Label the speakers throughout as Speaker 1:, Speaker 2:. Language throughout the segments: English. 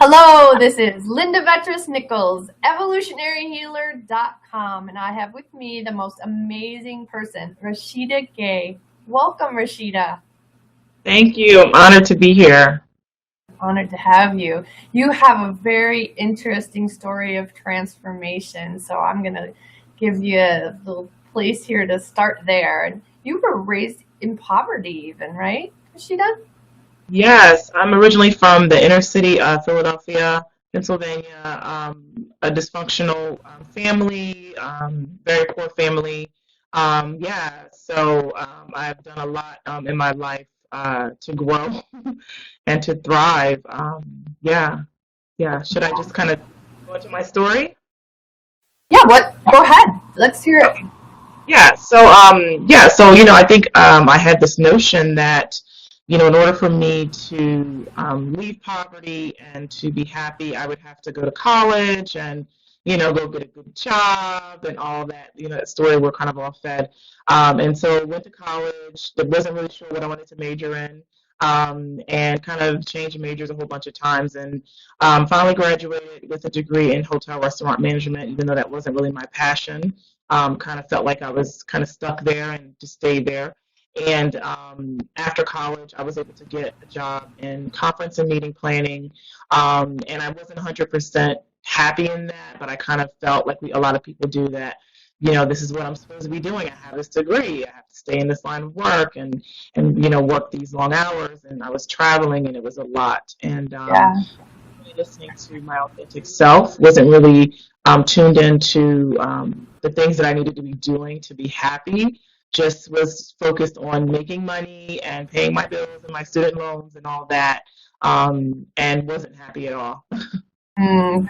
Speaker 1: Hello, this is Linda Vetras Nichols, evolutionaryhealer.com, and I have with me the most amazing person, Rashida Gaye. Welcome, Rashida.
Speaker 2: Thank you. I'm honored to be here.
Speaker 1: Honored to have you. You have a very interesting story of transformation, so I'm going to give you a little place here to start there. And you were raised in poverty, even, right, Rashida?
Speaker 2: Yes, I'm originally from the inner city of Philadelphia, Pennsylvania, a dysfunctional family, very poor family. I've done a lot in my life to grow and to thrive. Yeah. Should I just kind of go into my story?
Speaker 1: Yeah, what? Go ahead. Let's hear it.
Speaker 2: Okay. I think I had this notion that, in order for me to leave poverty and to be happy, I would have to go to college and, go get a good job and all that, that story we're kind of all fed. And so I went to college, but wasn't really sure what I wanted to major in, and kind of changed majors a whole bunch of times. And finally graduated with a degree in hotel restaurant management, even though that wasn't really my passion. Kind of felt like I was kind of stuck there and just stayed there. And after college, I was able to get a job in conference and meeting planning. And I wasn't 100% happy in that, but I kind of felt like a lot of people do that. This is what I'm supposed to be doing. I have this degree. I have to stay in this line of work and work these long hours. And I was traveling, and it was a lot. And
Speaker 1: Yeah.
Speaker 2: really listening to my authentic self, wasn't really tuned into the things that I needed to be doing to be happy. Just was focused on making money and paying my bills and my student loans and all that, and wasn't happy at all.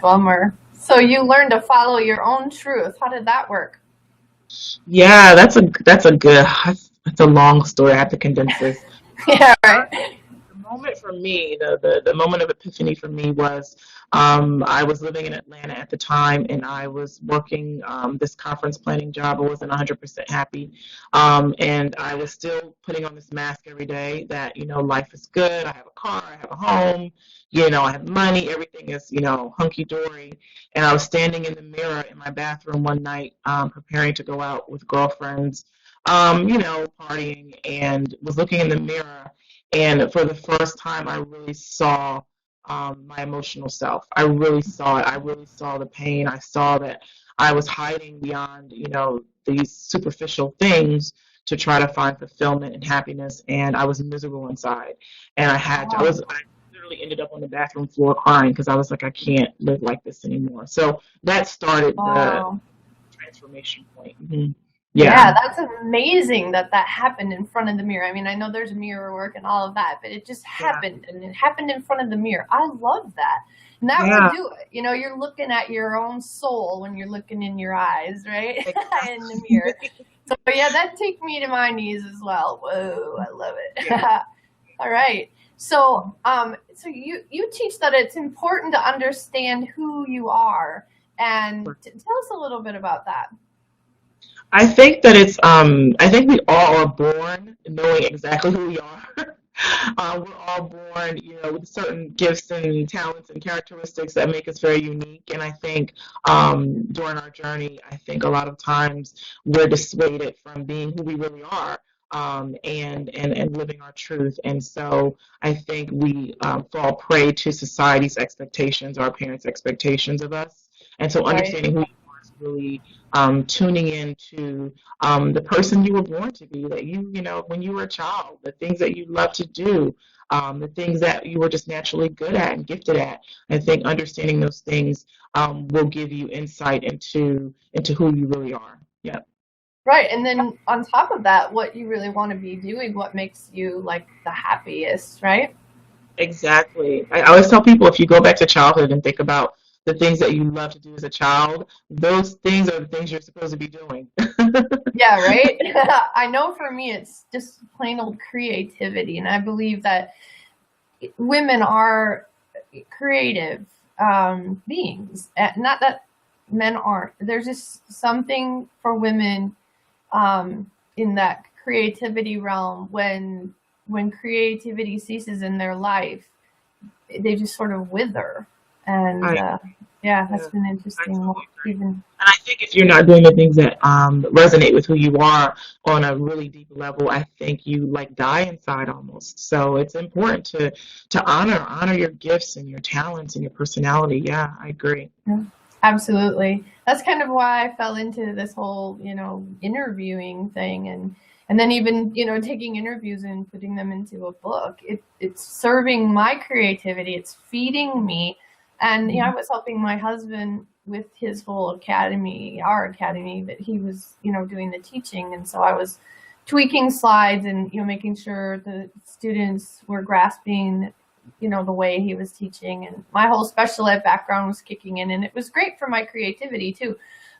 Speaker 1: Bummer. So you learned to follow your own truth. How did that work?
Speaker 2: Yeah, that's a long story. I have to condense this.
Speaker 1: Yeah, right.
Speaker 2: The moment for me, the moment of epiphany for me was I was living in Atlanta at the time, and I was working this conference planning job. I wasn't 100% happy. And I was still putting on this mask every day that, life is good. I have a car, I have a home, I have money, everything is, hunky dory. And I was standing in the mirror in my bathroom one night, preparing to go out with girlfriends, partying, and was looking in the mirror. And for the first time, I really saw my emotional self. I really saw it. I really saw the pain. I saw that I was hiding behind, these superficial things to try to find fulfillment and happiness, and I was miserable inside. And
Speaker 1: Wow.
Speaker 2: I literally ended up on the bathroom floor crying because I was like, I can't live like this anymore. So that started the
Speaker 1: Wow.
Speaker 2: transformation point. Yeah.
Speaker 1: Yeah, that's amazing that that happened in front of the mirror. I mean, I know there's mirror work and all of that, but it just
Speaker 2: Yeah.
Speaker 1: happened and it happened in front of the mirror. I love that. And that will
Speaker 2: Yeah.
Speaker 1: do it. You know, you're looking at your own soul when you're looking in your eyes, right? In the
Speaker 2: Exactly.
Speaker 1: mirror. So yeah, that take me to my knees as well. Whoa, I love it.
Speaker 2: Yeah.
Speaker 1: All right. So you teach that it's important to understand who you are, and tell us a little bit about that.
Speaker 2: I think we all are born knowing exactly who we are. We're all born, with certain gifts and talents and characteristics that make us very unique. And I think during our journey, I think a lot of times we're dissuaded from being who we really are, and living our truth. And so I think we fall prey to society's expectations, our parents' expectations of us. And so
Speaker 1: Right.
Speaker 2: understanding who you are is really tuning into the person you were born to be, that when you were a child, the things that you love to do, the things that you were just naturally good at and gifted at. I think understanding those things will give you insight into who you really are. Yeah,
Speaker 1: Right. And then on top of that, what you really want to be doing, what makes you like the happiest, right?
Speaker 2: exactly. I always tell people, if you go back to childhood and think about the things that you love to do as a child, those things are the things you're supposed to be doing.
Speaker 1: Yeah, right. I know for me, it's just plain old creativity. And I believe that women are creative beings. Not that men aren't. There's just something for women in that creativity realm when creativity ceases in their life, they just sort of wither. And
Speaker 2: I,
Speaker 1: yeah, that's
Speaker 2: yeah,
Speaker 1: been
Speaker 2: I
Speaker 1: interesting.
Speaker 2: totally agree.
Speaker 1: Even
Speaker 2: And I think if you're not doing the things that resonate with who you are on a really deep level, I think you like die inside almost. So it's important to honor your gifts and your talents and your personality. Yeah, I agree.
Speaker 1: yeah, absolutely. That's kind of why I fell into this whole, interviewing thing, and then even, taking interviews and putting them into a book. It's serving my creativity. It's feeding me. And I was helping my husband with his whole academy, our academy, that he was, doing the teaching. And so I was tweaking slides and, making sure the students were grasping the way he was teaching, and my whole special ed background was kicking in, and it was great for my creativity too.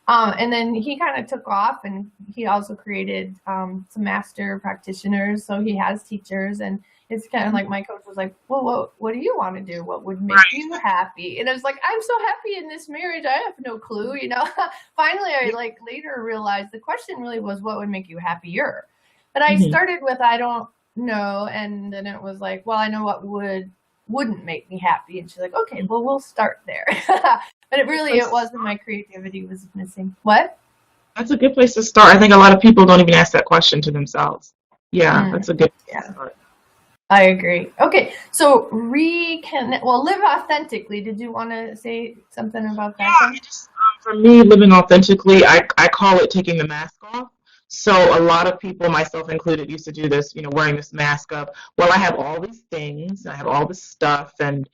Speaker 1: And then he kind of took off, and he also created some master practitioners, so he has teachers, and it's kind of like my coach was like, well, what do you want to do? What would make
Speaker 2: Right.
Speaker 1: you happy? And I was like, I'm so happy in this marriage, I have no clue. Finally I later realized the question really was, what would make you happier? But I
Speaker 2: Mm-hmm.
Speaker 1: started with, I don't know, and then it was like, well, I know what wouldn't make me happy. And she's like, okay, well, we'll start there. But it wasn't, my creativity was missing. What?
Speaker 2: That's a good place to start. I think a lot of people don't even ask that question to themselves. Yeah,
Speaker 1: Mm,
Speaker 2: that's a good place to
Speaker 1: yeah,
Speaker 2: start.
Speaker 1: I agree. Okay, so live authentically. Did you want to say something about
Speaker 2: Yeah,
Speaker 1: that then?
Speaker 2: it just for me, living authentically, I call it taking the mask off. So a lot of people, myself included, used to do this, wearing this mask of, well, I have all these things, I have all this stuff, and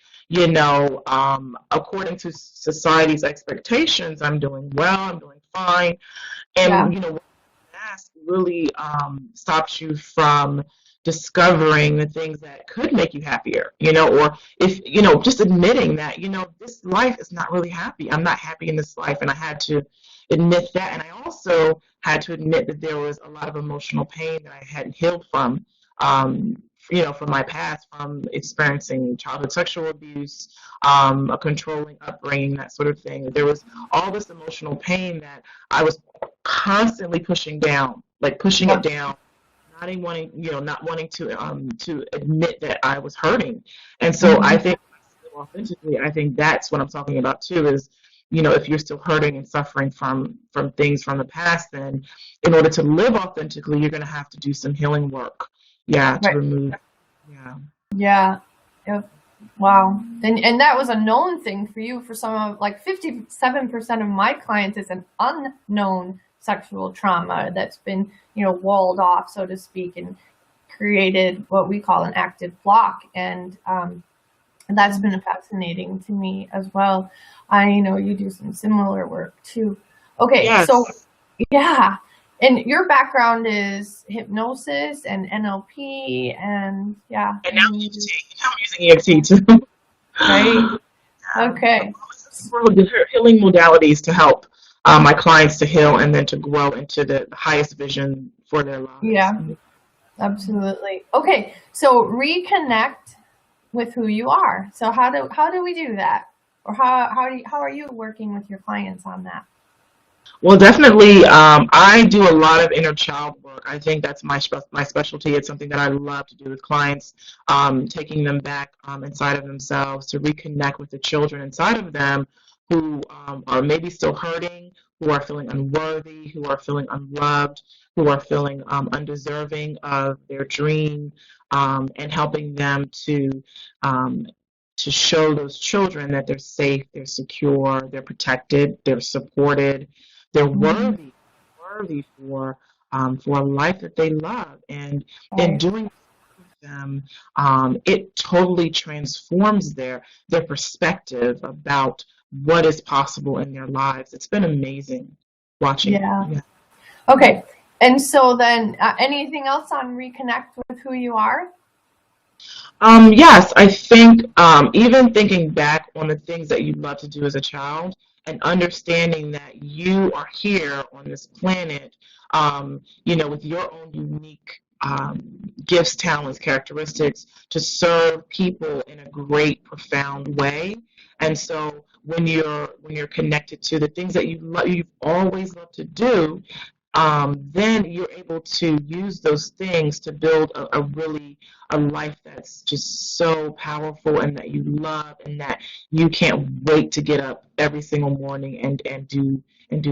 Speaker 2: according to society's expectations, I'm doing well, I'm doing fine,
Speaker 1: Yeah,
Speaker 2: and mask really stops you from discovering the things that could make you happier, or if, just admitting that, this life is not really happy. I'm not happy in this life. And I had to admit that. And I also had to admit that there was a lot of emotional pain that I hadn't healed from, from my past, from experiencing childhood sexual abuse, a controlling upbringing, that sort of thing. There was all this emotional pain that I was constantly pushing down, like pushing it
Speaker 1: yeah,
Speaker 2: down, not wanting to admit that I was hurting. And so I
Speaker 1: hmm,
Speaker 2: think authentically, I think that's what I'm talking about too, is if you're still hurting and suffering from things from the past, then in order to live authentically, you're going to have to do some healing work. Yeah, to
Speaker 1: right,
Speaker 2: remove. Yeah.
Speaker 1: yeah, yep. Wow. And that was a known thing for you. For some of, like, 57% of my clients is an unknown sexual trauma that's been, walled off, so to speak, and created what we call an active block. And that's been fascinating to me as well. I know you do some similar work too. Okay, so
Speaker 2: Yes.
Speaker 1: yeah. And your background is hypnosis and NLP, and yeah,
Speaker 2: And now
Speaker 1: and then you do,
Speaker 2: EFT. Now I'm using EFT too.
Speaker 1: right?
Speaker 2: Yeah.
Speaker 1: Okay.
Speaker 2: Healing modalities to help my clients to heal and then to grow into the highest vision for their lives.
Speaker 1: Yeah, absolutely. Okay, so reconnect with who you are. So how do we do that? Or how are you working with your clients on that?
Speaker 2: Well, definitely, I do a lot of inner child work. I think that's my specialty. It's something that I love to do with clients, taking them back inside of themselves to reconnect with the children inside of them who are maybe still hurting, who are feeling unworthy, who are feeling unloved, who are feeling undeserving of their dream, and helping them um, to show those children that they're safe, they're secure, they're protected, they're supported, they're
Speaker 1: Mhm.
Speaker 2: worthy for a life that they love. And in
Speaker 1: Right.
Speaker 2: doing them, it totally transforms their perspective about what is possible in their lives. It's been amazing watching it.
Speaker 1: Yeah.
Speaker 2: Yeah.
Speaker 1: Okay. And so then, anything else on reconnect with who you are?
Speaker 2: Yes, I think even thinking back on the things that you love to do as a child and understanding that you are here on this planet, with your own unique gifts, talents, characteristics to serve people in a great, profound way. And so when you're connected to the things that you've always loved to do, then you're able to use those things to build a life that's just so powerful and that you love and that you can't wait to get up every single morning and do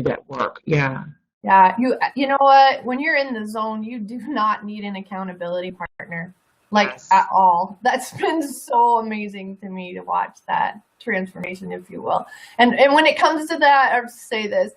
Speaker 2: that work. Yeah.
Speaker 1: Yeah, you know what? When you're in the zone, you do not need an accountability partner, like at
Speaker 2: Yes.
Speaker 1: all. That's been so amazing to me to watch that transformation, if you will. And when it comes to that, I'll say this.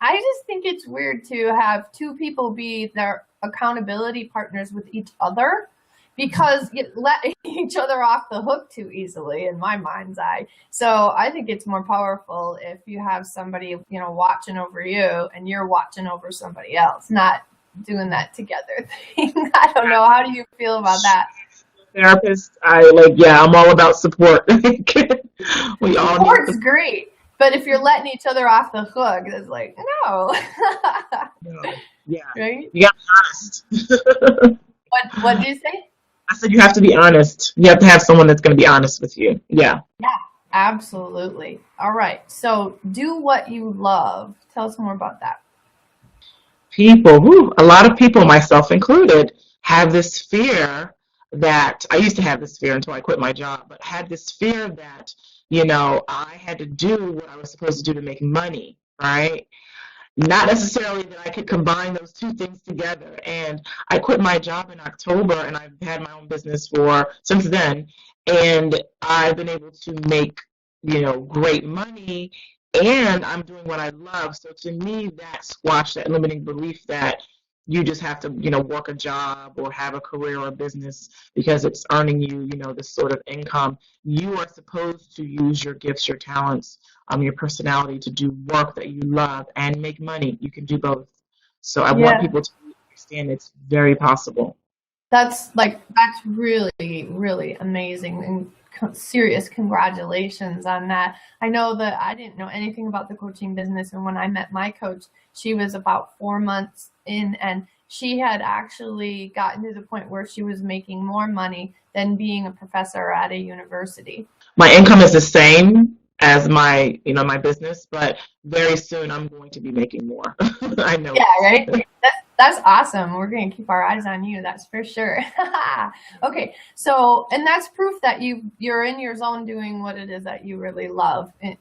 Speaker 1: I just think it's weird to have two people be their accountability partners with each other because you let each other off the hook too easily in my mind's eye. So I think it's more powerful if you have somebody, watching over you and you're watching over somebody else, not doing that together thing. I don't know. How do you feel about that?
Speaker 2: Therapist, yeah, I'm all about support. We all need
Speaker 1: Support's great, but if you're letting each other off the hook, it's like, no.
Speaker 2: support. Yeah.
Speaker 1: Right?
Speaker 2: You got to be honest.
Speaker 1: What do you say?
Speaker 2: I said you have to be honest. You have to have someone that's going to be honest with you. Yeah.
Speaker 1: Yeah, absolutely. All right. So do what you love. Tell us more about that.
Speaker 2: People, a lot of people, myself included, have this fear that I used to have this fear until I quit my job, but had this fear that, I had to do what I was supposed to do to make money, right? Not necessarily that I could combine those two things together. And I quit my job in October, and I've had my own business for since then. And I've been able to make, great money, and I'm doing what I love. So to me, that squashed that limiting belief that you just have to, work a job or have a career or a business because it's earning you, this sort of income. You are supposed to use your gifts, your talents, your personality to do work that you love and make money. You can do both. So I want
Speaker 1: Yeah,
Speaker 2: people to understand it's very possible.
Speaker 1: that's really, really amazing and serious congratulations on that. I know that I didn't know anything about the coaching business, and when I met my coach, she was about 4 months in, and she had actually gotten to the point where she was making more money than being a professor at a university.
Speaker 2: My income is the same as my business, but very soon I'm going to be making more. I know
Speaker 1: Yeah, right?
Speaker 2: it.
Speaker 1: That's awesome. We're going to keep our eyes on you, that's for sure. Okay, so and that's proof that you're in your zone doing what it is that you really love. And,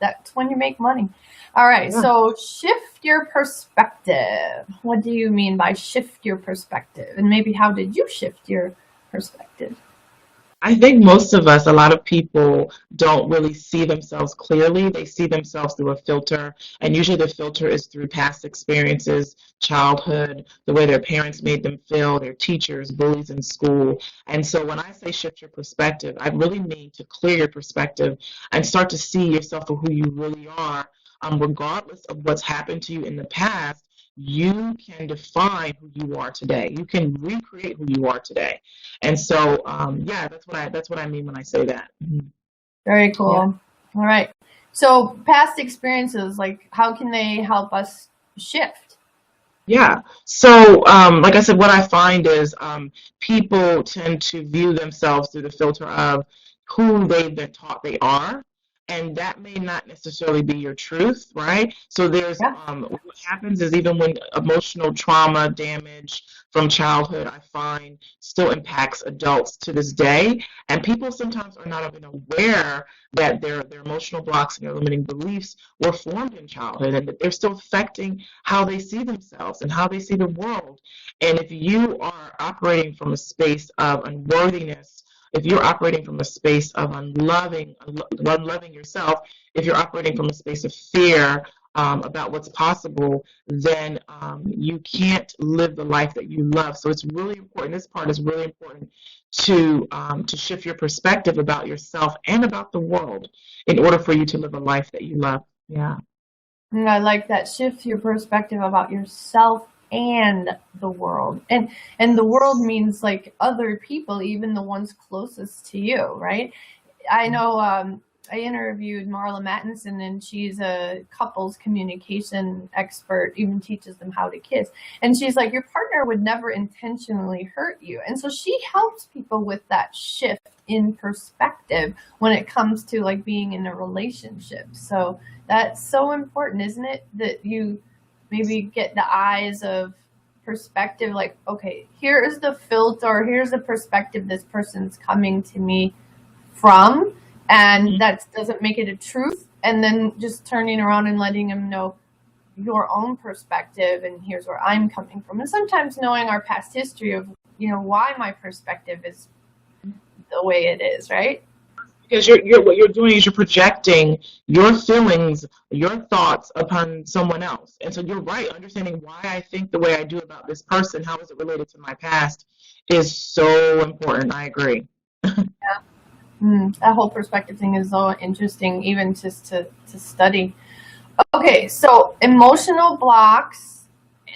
Speaker 1: that's when you make money. All right,
Speaker 2: Yeah.
Speaker 1: so shift your perspective. What do you mean by shift your perspective? And maybe how did you shift your perspective?
Speaker 2: I think most of us, a lot of people don't really see themselves clearly. They see themselves through a filter, and usually the filter is through past experiences, childhood, the way their parents made them feel, their teachers, bullies in school. And so when I say shift your perspective, I really mean to clear your perspective and start to see yourself for who you really are, regardless of what's happened to you in the past. You can define who you are today. You can recreate who you are today. And so, yeah, that's what I mean when I say that. Mhm.
Speaker 1: Very
Speaker 2: Yeah.
Speaker 1: cool. All right. So past experiences, like how can they help us shift?
Speaker 2: Yeah. So, like I said, what I find is people tend to view themselves through the filter of who they've been taught they are, and that may not necessarily be your truth, right? So there's
Speaker 1: Yeah.
Speaker 2: what happens is even when emotional trauma, damage from childhood, I find still impacts adults to this day, and people sometimes are not even aware that their emotional blocks and their limiting beliefs were formed in childhood, and that they're still affecting how they see themselves and how they see the world. And if you are operating from a space of unworthiness, if you're operating from a space of unloving yourself, if you're operating from a space of fear about what's possible, then you can't live the life that you love. So it's really important. This part is really important to shift your perspective about yourself and about the world in order for you to live a life that you love. Yeah.
Speaker 1: And I like that shift your perspective about yourself and the world. And the world means like other people, even the ones closest to you, right? I know I interviewed Marla Mattinson, and she's a couples communication expert, even teaches them how to kiss. And she's like, your partner would never intentionally hurt you. And so she helps people with that shift in perspective when it comes to like being in a relationship. So that's so important, isn't it? That you maybe get the eyes of perspective, like, okay, here is the filter, here's the perspective this person's coming to me from, and that doesn't make it a truth, and then just turning around and letting them know your own perspective, and here's where I'm coming from. And sometimes knowing our past history of, why my perspective is the way it is, right?
Speaker 2: Because what you're doing is you're projecting your feelings, your thoughts upon someone else. And so you're right, understanding why I think the way I do about this person, how is it related to my past, is so important. I agree.
Speaker 1: Yeah. That whole perspective thing is so interesting, even just to study. Okay, so emotional blocks,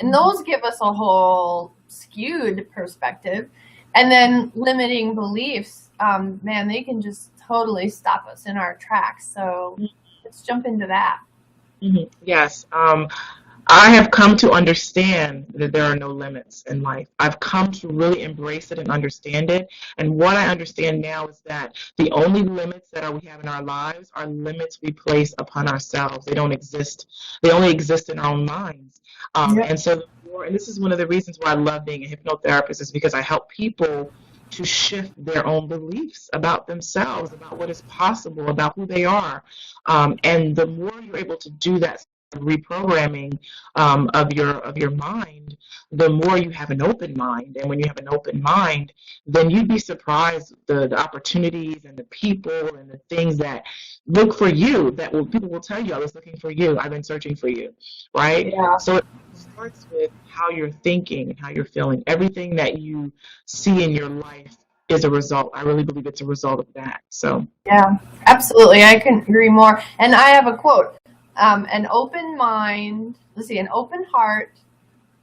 Speaker 1: and those give us a whole skewed perspective. And then limiting beliefs, man, they can just totally stop us in our tracks. So let's jump into that.
Speaker 2: Yes. I have come to understand that there are no limits in life. I've come to really embrace it and understand it. And what I understand now is that the only limits that we have in our lives are limits we place upon ourselves. They don't exist. They only exist in our own minds.
Speaker 1: Yep.
Speaker 2: And so, and this is one of the reasons why I love being a hypnotherapist, is because I help people to shift their own beliefs about themselves, about what is possible, about who they are. And the more you're able to do that reprogramming of your mind, the more you have an open mind. And when you have an open mind, then you'd be surprised the opportunities and the people and the things that look for you, people will tell you, I was looking for you, I've been searching for you, right?
Speaker 1: Yeah.
Speaker 2: So it starts with how you're thinking and how you're feeling. Everything that you see in your life is a result. I really believe it's a result of that. So
Speaker 1: yeah, absolutely, I couldn't agree more. And I have a quote. An open mind, an open heart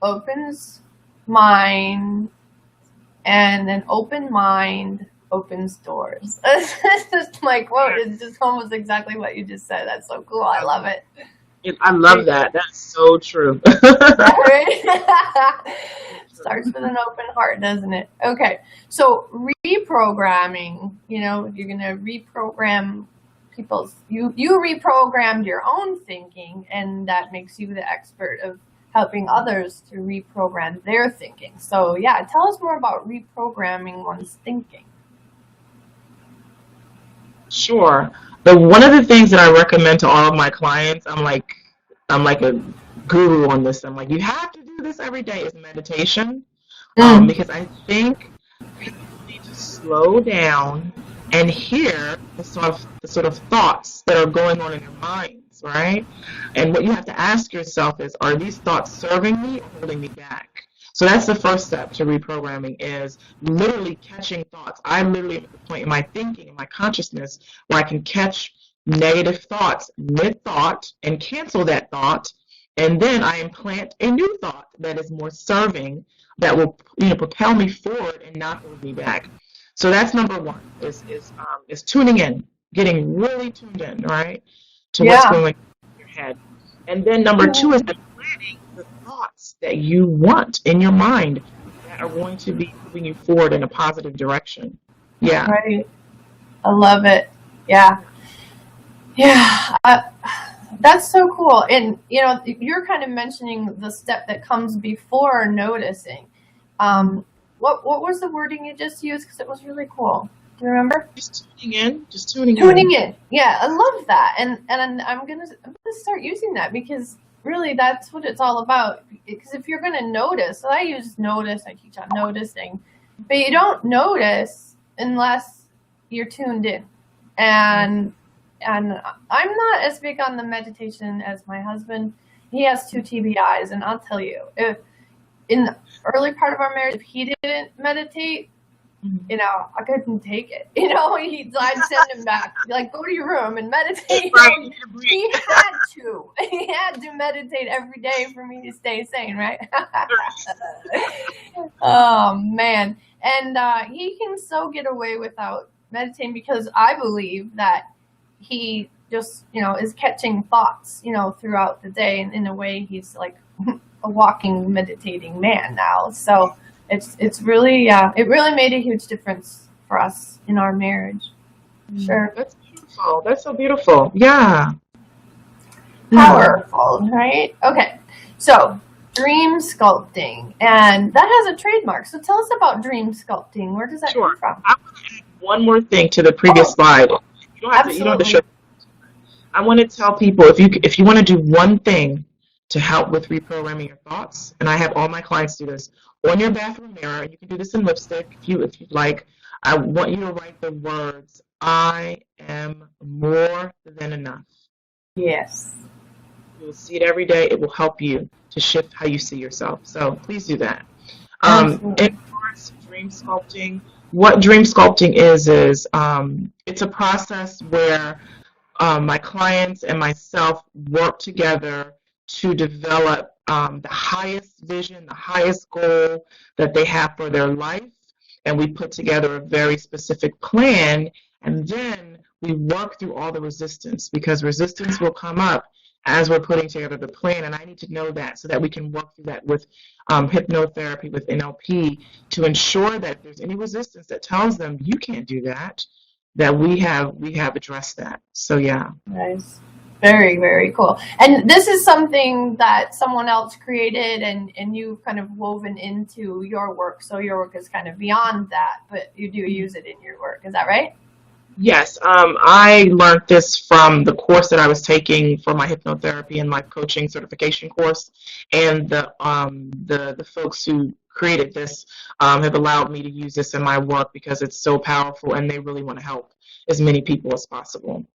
Speaker 1: opens mind, and an open mind opens doors. It's just my quote. It's just almost exactly what you just said. That's so cool. I love it.
Speaker 2: I love that. That's so true.
Speaker 1: Starts with an open heart, doesn't it? Okay. So reprogramming, you're going to reprogram you reprogrammed your own thinking, and that makes you the expert of helping others to reprogram their thinking. So yeah, tell us more about reprogramming one's thinking.
Speaker 2: Sure. One of the things that I recommend to all of my clients, I'm like a guru on this. I'm like, you have to do this every day, is meditation. Because I think people need to slow down and hear the sort of thoughts that are going on in their minds, right? And what you have to ask yourself is, are these thoughts serving me or holding me back? So that's the first step to reprogramming, is literally catching thoughts. I literally am at the point in my thinking, in my consciousness, where I can catch negative thoughts mid-thought and cancel that thought, and then I implant a new thought that is more serving, that will propel me forward and not hold me back. So that's number one, is tuning in, getting really tuned in, right, to what's going on in your head. And then number two is planning the thoughts that you want in your mind that are going to be moving you forward in a positive direction. Yeah.
Speaker 1: Right. I love it. Yeah. Yeah. That's so cool. And, you're kind of mentioning the step that comes before noticing. What was the wording you just used? Because it was really cool. Do you remember?
Speaker 2: Just tuning in. Tuning
Speaker 1: in. Yeah, I love that. And I'm gonna start using that, because really that's what it's all about. Because if you're gonna notice, so I use notice. I teach on noticing, but you don't notice unless you're tuned in. And I'm not as big on the meditation as my husband. He has 2 TBIs, and I'll tell you, if in the early part of our marriage, if he didn't meditate, I couldn't take it. I'd send him back, like, go to your room and meditate.
Speaker 2: Right.
Speaker 1: He had to. He had to meditate every day for me to stay sane, right? Oh, man. And he can so get away without meditating, because I believe that he just, is catching thoughts, throughout the day. And in a way, he's like a walking meditating man now. So it's really, it really made a huge difference for us in our marriage. Sure.
Speaker 2: That's beautiful. That's so beautiful. Yeah.
Speaker 1: Powerful, right? Okay. So, dream sculpting, and that has a trademark. So tell us about dream sculpting. Where does that come
Speaker 2: Sure.
Speaker 1: from?
Speaker 2: I want to add one more thing to the previous
Speaker 1: Oh,
Speaker 2: slide. You don't have to show.
Speaker 1: absolutely.
Speaker 2: I want to tell people if you want to do one thing to help with reprogramming your thoughts, and I have all my clients do this on your bathroom mirror. You can do this in lipstick if you'd like. I want you to write the words "I am more than enough."
Speaker 1: Yes.
Speaker 2: You will see it every day. It will help you to shift how you see yourself. So please do that.
Speaker 1: Absolutely.
Speaker 2: In regards to dream sculpting, what dream sculpting is it's a process where my clients and myself work together to develop the highest vision, the highest goal that they have for their life. And we put together a very specific plan. And then we work through all the resistance, because resistance will come up as we're putting together the plan. And I need to know that so that we can work through that with hypnotherapy, with NLP, to ensure that if there's any resistance that tells them you can't do that, that we have addressed that. So yeah.
Speaker 1: Nice. Very, very cool. And this is something that someone else created and you've kind of woven into your work. So your work is kind of beyond that, but you do use it in your work. Is that right?
Speaker 2: Yes, I learned this from the course that I was taking for my hypnotherapy and my coaching certification course, and the folks who created this have allowed me to use this in my work because it's so powerful, and they really want to help as many people as possible.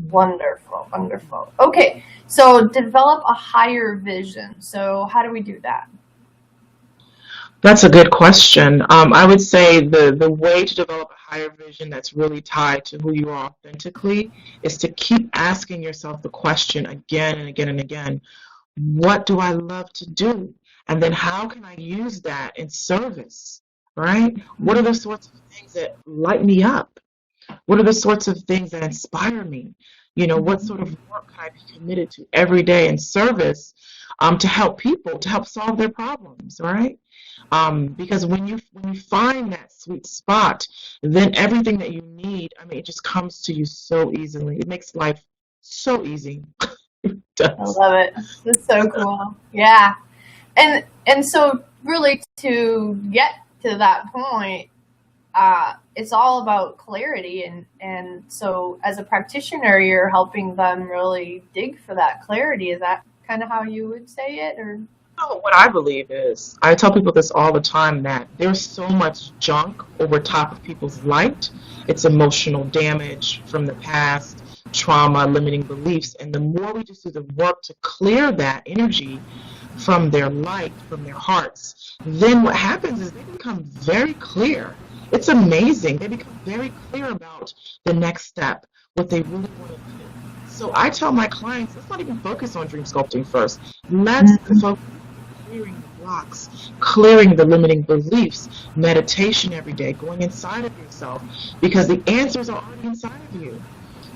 Speaker 1: Wonderful, wonderful. Okay, so develop a higher vision. So how do we do that?
Speaker 2: That's a good question. I would say the way to develop a higher vision that's really tied to who you are authentically is to keep asking yourself the question again and again and again, what do I love to do? And then how can I use that in service, right? What are the sorts of things that light me up? What are the sorts of things that inspire me? What sort of work can I be committed to every day in service to help people, to help solve their problems, right? Because when you find that sweet spot, then everything that you need, I mean, it just comes to you so easily. It makes life so easy. It
Speaker 1: I
Speaker 2: does.
Speaker 1: love it. This is so cool. Yeah. And so really to get to that point, it's all about clarity and so as a practitioner you're helping them really dig for that clarity. Is that kind of how you would say it, or
Speaker 2: What I believe is, I tell people this all the time, that there's so much junk over top of people's light. It's emotional damage from the past, trauma, limiting beliefs. And the more we just do the work to clear that energy from their light, from their hearts, then what happens is they become very clear. It's amazing. They become very clear about the next step, what they really want to do. So I tell my clients, let's not even focus on dream sculpting first. Let's focus clearing the blocks, clearing the limiting beliefs, meditation every day, going inside of yourself, because the answers are already inside of you.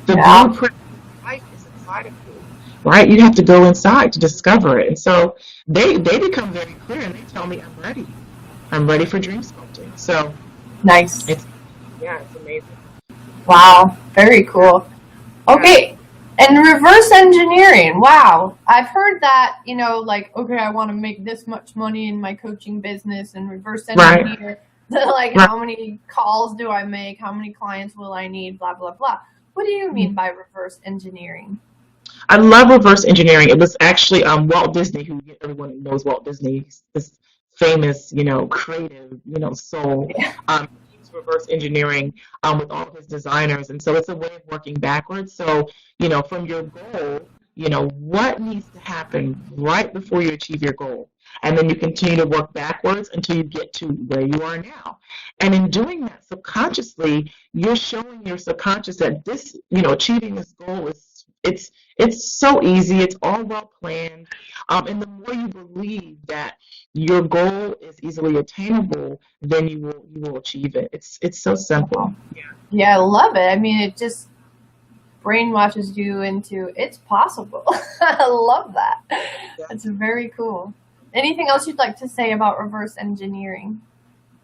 Speaker 2: The
Speaker 1: yeah.
Speaker 2: blueprint of life is inside of you, right? You have to go inside to discover it. And so they become very clear, and they tell me, I'm ready. I'm ready for dream sculpting. So
Speaker 1: Nice.
Speaker 2: it's amazing.
Speaker 1: Wow, very cool. Okay, and reverse engineering. Wow, I've heard that, like, okay, I want to make this much money in my coaching business and reverse
Speaker 2: Right.
Speaker 1: engineer, like,
Speaker 2: Right.
Speaker 1: how many calls do I make? How many clients will I need? Blah, blah, blah. What do you mean by reverse engineering?
Speaker 2: I love reverse engineering. It was actually Walt Disney, who everyone knows Walt Disney, this famous, creative, soul.
Speaker 1: Yeah.
Speaker 2: He was reverse engineering with all of his designers, and so it's a way of working backwards. So, from your goal, what needs to happen right before you achieve your goal, and then you continue to work backwards until you get to where you are now. And in doing that subconsciously, you're showing your subconscious that this, achieving this goal is it's so easy. It's all well planned. And the more you believe that your goal is easily attainable, then you will achieve it. It's so simple.
Speaker 1: Yeah, I love it. I mean, it just brainwashes you into it's possible. I love that. That's very cool. Anything else you'd like to say about reverse engineering?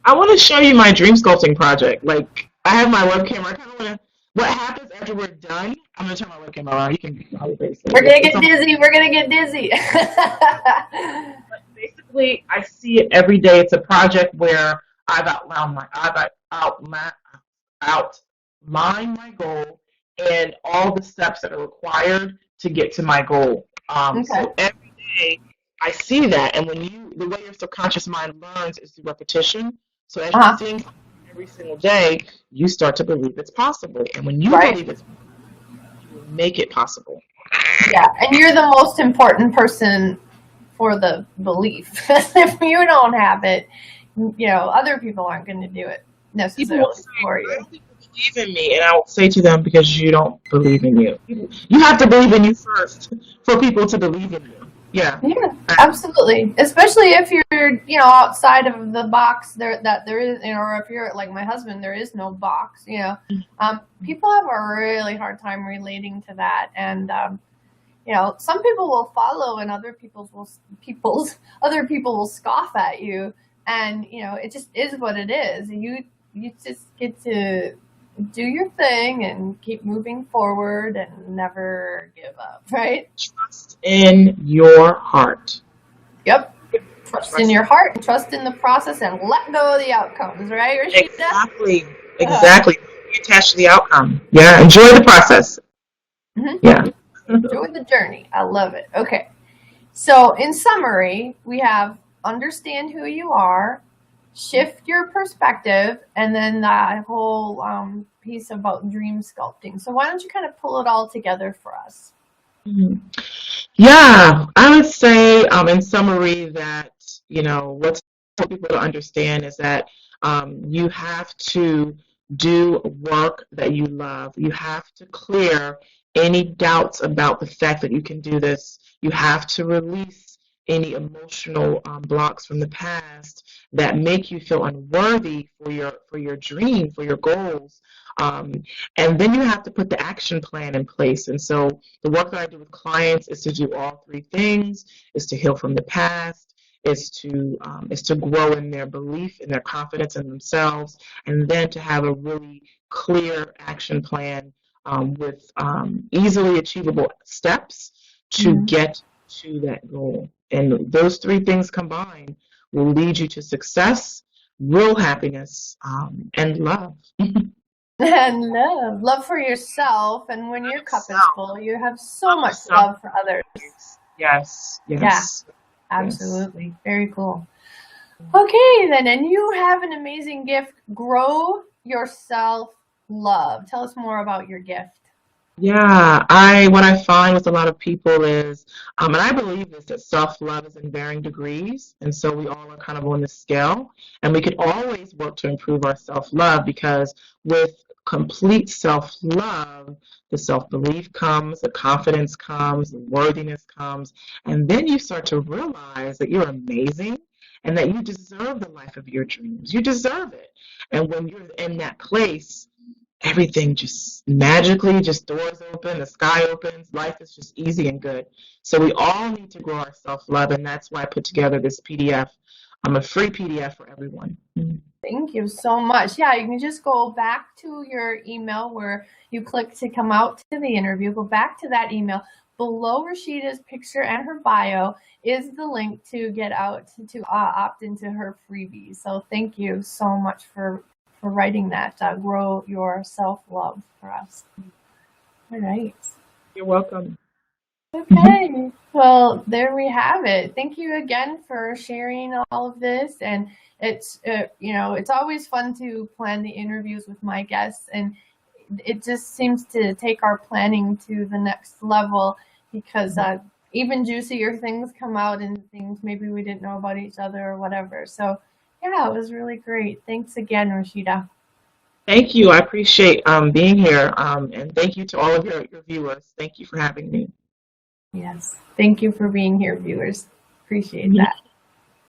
Speaker 2: I want to show you my dream sculpting project. Like, I have my webcam. I kind of want to. What happens after we're it done. I'm gonna turn my webcam on. You can probably see
Speaker 1: We're
Speaker 2: it.
Speaker 1: gonna get dizzy. We're gonna get dizzy.
Speaker 2: But basically, I see it every day. It's a project where outlined my goal and all the steps that are required to get to my goal.
Speaker 1: Okay.
Speaker 2: So every day I see that, and the way your subconscious mind learns is through repetition. So as you're seeing something every single day, you start to believe it's possible, and when you believe it's possible, you will make it possible.
Speaker 1: Yeah, and you're the most important person for the belief. If you don't have it, other people aren't going to do it necessarily for you.
Speaker 2: I don't think you believe in me, and I will say to them, because you don't believe in you. You have to believe in you first for people to believe in you. Yeah.
Speaker 1: Yeah, absolutely. Especially if you're, outside of the box there is, or if you're like my husband, there is no box. People have a really hard time relating to that, and some people will follow, and other people will scoff at you, and it just is what it is. You just get to do your thing and keep moving forward and never give up, right?
Speaker 2: Trust in your heart.
Speaker 1: Yep. Trust in your heart and trust in the process and let go of the outcomes, right, Rashida?
Speaker 2: Exactly. Be attached to the outcome. Yeah. Enjoy the process.
Speaker 1: Mm-hmm.
Speaker 2: Yeah.
Speaker 1: Enjoy the journey. I love it. Okay. So in summary, we have understand who you are, shift your perspective, and then that whole piece about dream sculpting. So why don't you kind of pull it all together for us?
Speaker 2: Mm-hmm. Yeah, I would say in summary that, what's for people to understand is that you have to do work that you love. You have to clear any doubts about the fact that you can do this. You have to release any emotional blocks from the past that make you feel unworthy for your dream, for your goals. And then you have to put the action plan in place. And so the work that I do with clients is to do all three things: is to heal from the past, is to grow in their belief, in their confidence in themselves, and then to have a really clear action plan with easily achievable steps to get to that goal. And those three things combined will lead you to success, real happiness, and love.
Speaker 1: And love for yourself, and when your cup is full, you have so much love for others.
Speaker 2: Yes.
Speaker 1: Yeah, absolutely. Yes. Very cool. Okay, then, and you have an amazing gift. Grow your self-love. Tell us more about your gift.
Speaker 2: Yeah, what I find with a lot of people is, and I believe this, that self-love is in varying degrees, and so we all are kind of on this scale, and we could always work to improve our self-love, because with complete self-love, the self-belief comes, the confidence comes, the worthiness comes, and then you start to realize that you're amazing and that you deserve the life of your dreams. You deserve it. And when you're in that place, everything just magically, just doors open, the sky opens, life is just easy and good. So we all need to grow our self-love, and that's why I put together this PDF. A free PDF for everyone.
Speaker 1: Thank you so much. Yeah, you can just go back to your email where you click to come out to the interview. Go back to that email. Below Rashida's picture and her bio is the link to get out to opt into her freebie. So thank you so much for writing that. Grow your self-love for us. All right.
Speaker 2: You're welcome.
Speaker 1: Okay. Well, there we have it. Thank you again for sharing all of this. And it's, it's always fun to plan the interviews with my guests. And it just seems to take our planning to the next level, because even juicier things come out, and things maybe we didn't know about each other or whatever. So, yeah, it was really great. Thanks again, Rashida.
Speaker 2: Thank you. I appreciate being here. And thank you to all of your viewers. Thank you for having me.
Speaker 1: Yes. Thank you for being here, viewers. Appreciate that.